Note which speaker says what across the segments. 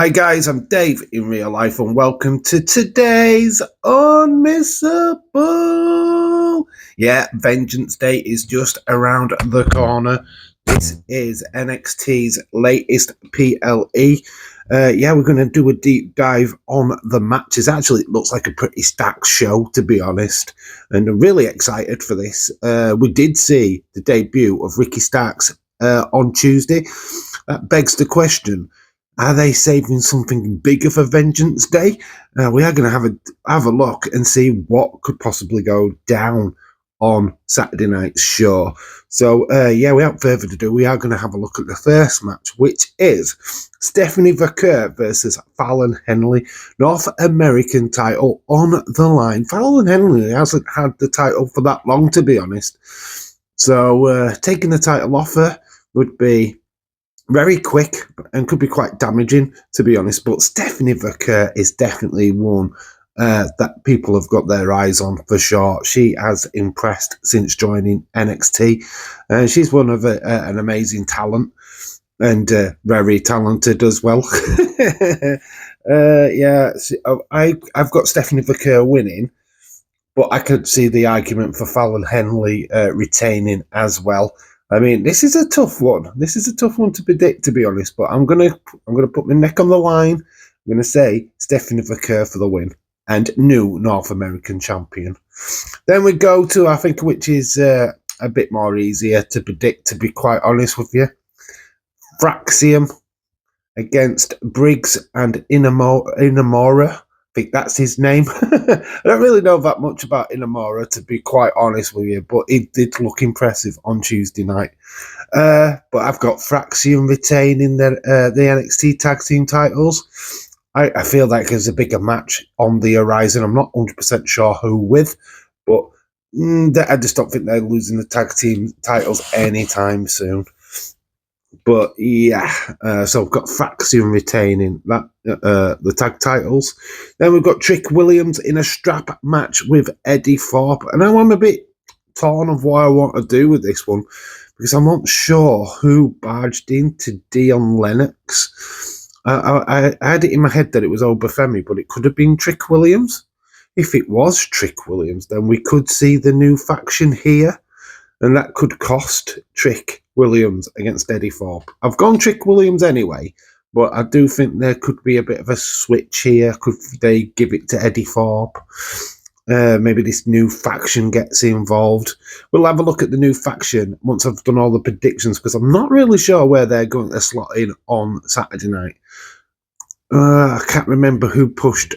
Speaker 1: Hi guys, I'm Dave in real life and welcome to today's Unmissable. Yeah, Vengeance Day is just around the corner. This is NXT's latest PLE. We're going to do a deep dive on the matches. Actually, it looks like a pretty stacked show, to be honest, and I'm really excited for this. We did see the debut of Ricky Starks on Tuesday. That begs the question, are they saving something bigger for Vengeance Day? We are going to have a look and see what could possibly go down on Saturday night's show. So, without further ado, we are going to have a look at the first match, which is Stephanie Vaquer versus Fellon Henley, North American title on the line. Fellon Henley hasn't had the title for that long, to be honest. So, taking the title off her would be very quick and could be quite damaging, to be honest. But Stephanie Vaquer is definitely one that people have got their eyes on for sure. She has impressed since joining NXT. She's one of an amazing talent and very talented as well. I've got Stephanie Vaquer winning, but I could see the argument for Fallon Henley retaining as well. I mean, this is a tough one. This is a tough one to predict, to be honest. But I'm gonna put my neck on the line. I'm gonna say Stephanie Vaquer for the win and new North American champion. Then we go to, I think, which is a bit more easier to predict, to be quite honest with you. Fraxiom against Briggs and Inmora. I think that's his name. I don't really know that much about Inmora, to be quite honest with you, but it did look impressive on Tuesday night. But I've got Fraxiom retaining the NXT tag team titles. I feel like there's a bigger match on the horizon. I'm not 100% sure who with, but I just don't think they're losing the tag team titles anytime soon. But yeah, so I've got Fraxiom retaining that the tag titles. Then we've got Trick Williams in a strap match with Eddie Thorpe. And now I'm a bit torn of what I want to do with this one, because I'm not sure who barged into Dion Lennox. I had it in my head that it was Femi, but it could have been Trick Williams. If it was Trick Williams, then we could see the new faction here. And that could cost Trick Williams against Eddie Thorpe. I've gone Trick Williams anyway, but I do think there could be a bit of a switch here. Could they give it to Eddie Thorpe? Maybe this new faction gets involved. We'll have a look at the new faction once I've done all the predictions, because I'm not really sure where they're going to slot in on Saturday night. I can't remember who pushed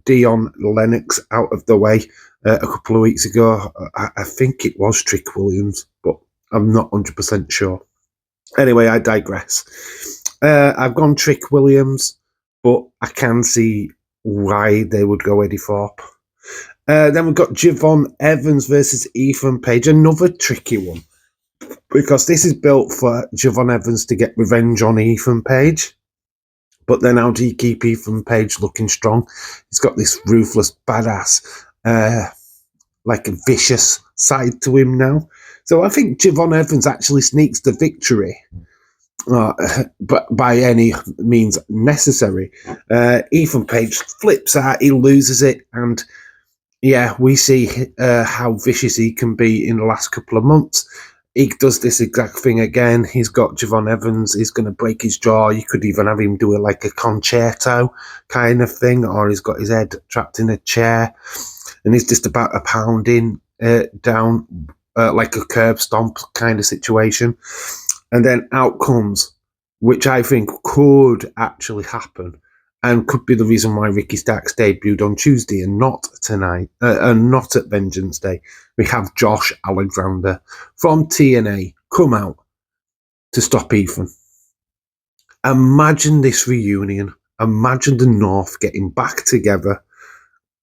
Speaker 1: Dion Lennox out of the way a couple of weeks ago. I think it was Trick Williams, but I'm not 100% sure. Anyway, I digress. I've gone Trick Williams, but I can see why they would go Eddie Thorpe. Then we've got Jvon Evans versus Ethen Page, another tricky one, because this is built for Jvon Evans to get revenge on Ethen Page. But then how do you keep Ethen Page looking strong? He's got this ruthless, badass, like a vicious side to him now. So I think Jvon Evans actually sneaks the victory, but by any means necessary. Ethen Page flips out, he loses it, and yeah, we see how vicious he can be in the last couple of months. He does this exact thing again. He's got Jvon Evans. He's going to break his jaw. You could even have him do it like a concerto kind of thing, or he's got his head trapped in a chair, and he's just about to pound him down like a curb stomp kind of situation. And then out comes, which I think could actually happen, and could be the reason why Ricky Starks debuted on Tuesday and not tonight, and not at Vengeance Day. We have Josh Alexander from TNA come out to stop Ethen. Imagine this reunion. Imagine the North getting back together.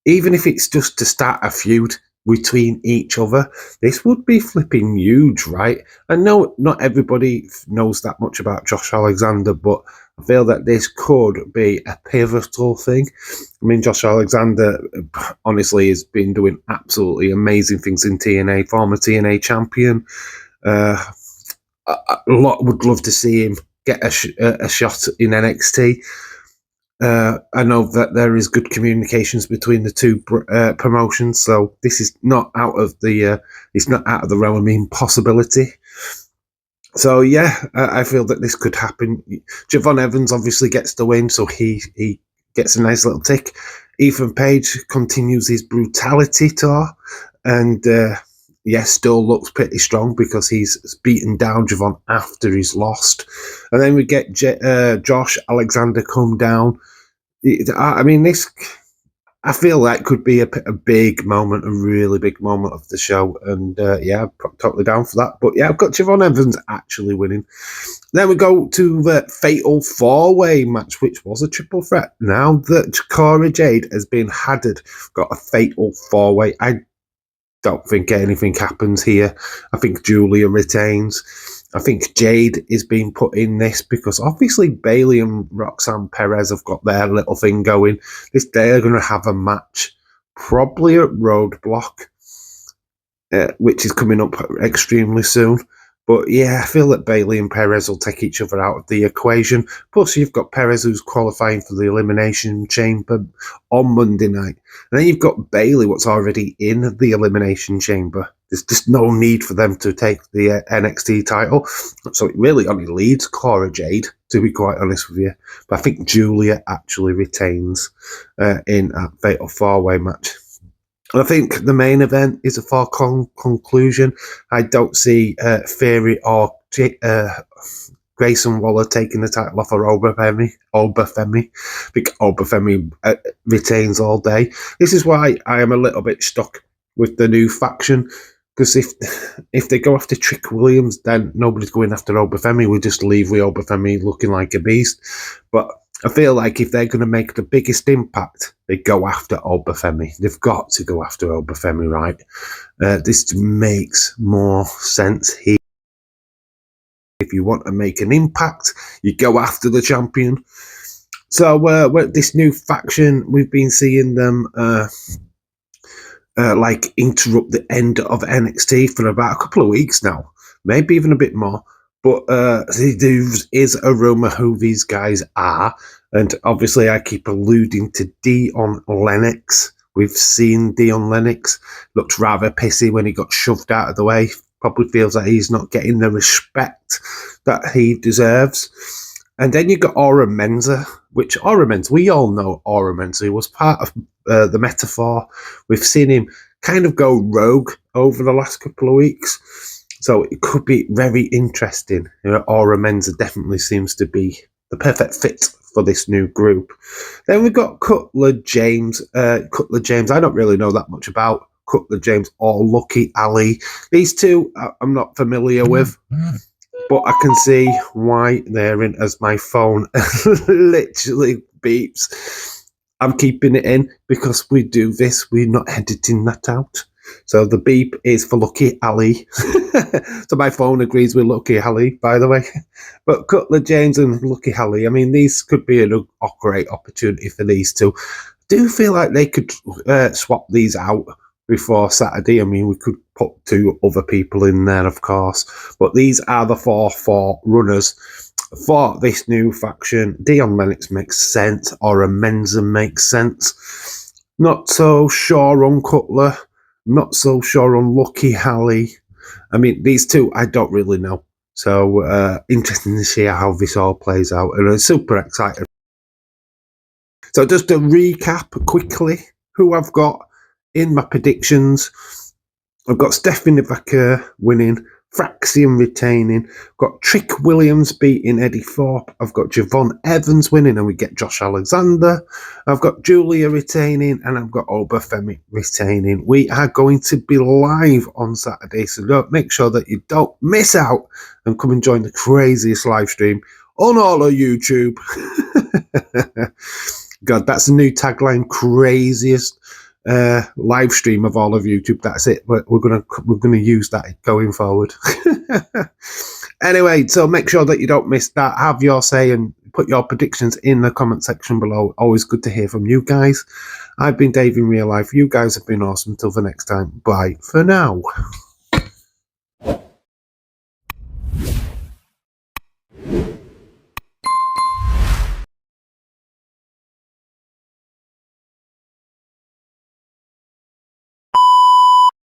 Speaker 1: Even if it's just to start a feud between each other, this would be flipping huge, right? I know not everybody knows that much about Josh Alexander, but I feel that this could be a pivotal thing. I mean, Josh Alexander, honestly, has been doing absolutely amazing things in TNA, former TNA champion. A lot would love to see him get a shot in NXT. I know that there is good communications between the two promotions, so this is not out of the it's not out of the realm of impossibility. So yeah, I feel that this could happen. Jvon Evans obviously gets the win, so he gets a nice little tick. Ethan Page continues his brutality tour, and still looks pretty strong because he's beaten down Jvon after he's lost. And then we get Josh Alexander come down. I mean, this, I feel like could be a big moment, a really big moment of the show. And I'm totally down for that. But yeah, I've got Jvon Evans actually winning. Then we go to the fatal four-way match, which was a triple threat. Now that Cora Jade has been hadded, got a fatal four-way. I don't think anything happens here. I think Giuila retains. I think Jade is being put in this because obviously Bayley and Roxanne Perez have got their little thing going. They're going to have a match, probably at Roadblock, which is coming up extremely soon. But yeah, I feel that Bayley and Perez will take each other out of the equation. Plus, you've got Perez who's qualifying for the Elimination Chamber on Monday night. And then you've got Bayley, what's already in the Elimination Chamber. There's just no need for them to take the NXT title. So it really only leads Cora Jade, to be quite honest with you. But I think Giuila actually retains in a Fatal 4-Way match. I think the main event is a foregone conclusion. I don't see Theory or Grayson Waller taking the title off of Obafemi. I think Obafemi retains all day. This is why I am a little bit stuck with the new faction. Because if they go after Trick Williams, then nobody's going after Obafemi. We just leave with Obafemi looking like a beast. But I feel like if they're going to make the biggest impact, they go after Obafemi. They've got to go after Obafemi, right? This makes more sense here. If you want to make an impact, you go after the champion. So this new faction, we've been seeing them interrupt the end of NXT for about a couple of weeks now, maybe even a bit more. But there is a rumour who these guys are. And obviously I keep alluding to Dion Lennox. We've seen Dion Lennox. Looked rather pissy when he got shoved out of the way. Probably feels like he's not getting the respect that he deserves. And then you got Aura Menza, which Aura Menza, we all know Aura Menza. He was part of the Metaphor. We've seen him kind of go rogue over the last couple of weeks. So it could be very interesting. Aura Menza definitely seems to be the perfect fit for this new group. Then we've got Cutler James. Cutler James, I don't really know that much about Cutler James or Lucky Ali. These two I'm not familiar with, but I can see why they're in as my phone literally beeps. I'm keeping it in because we do this. We're not editing that out. So the beep is for Lucky Ali. So my phone agrees with Lucky Ali, by the way. But Cutler James and Lucky Ali, I mean, these could be a great opportunity for these two. I do feel like they could swap these out before Saturday. I mean, we could put two other people in there, of course. But these are the four runners for this new faction. Dion Lennox makes sense. Aura Menza makes sense. Not so sure on Cutler. Not so sure on Lucky Ali. I mean, these two, I don't really know. So, interesting to see how this all plays out. And I'm super excited. So, just to recap quickly who I've got in my predictions. I've got Stephanie Vaquer winning, Fraxiom retaining, got Trick Williams beating Eddie Thorpe, I've got Jvon Evans winning and we get Josh Alexander, I've got Giuila retaining and I've got Obafemi retaining. We are going to be live on Saturday, so make sure that you don't miss out and come and join the craziest live stream on all of YouTube. God, that's a new tagline, craziest live stream of all of YouTube. That's it. We're gonna use that going forward. Anyway, so make sure that you don't miss that. Have your say and put your predictions in the comment section below. Always good to hear from you guys. I've been Dave in real life. You guys have been awesome. Till the next time. Bye for now.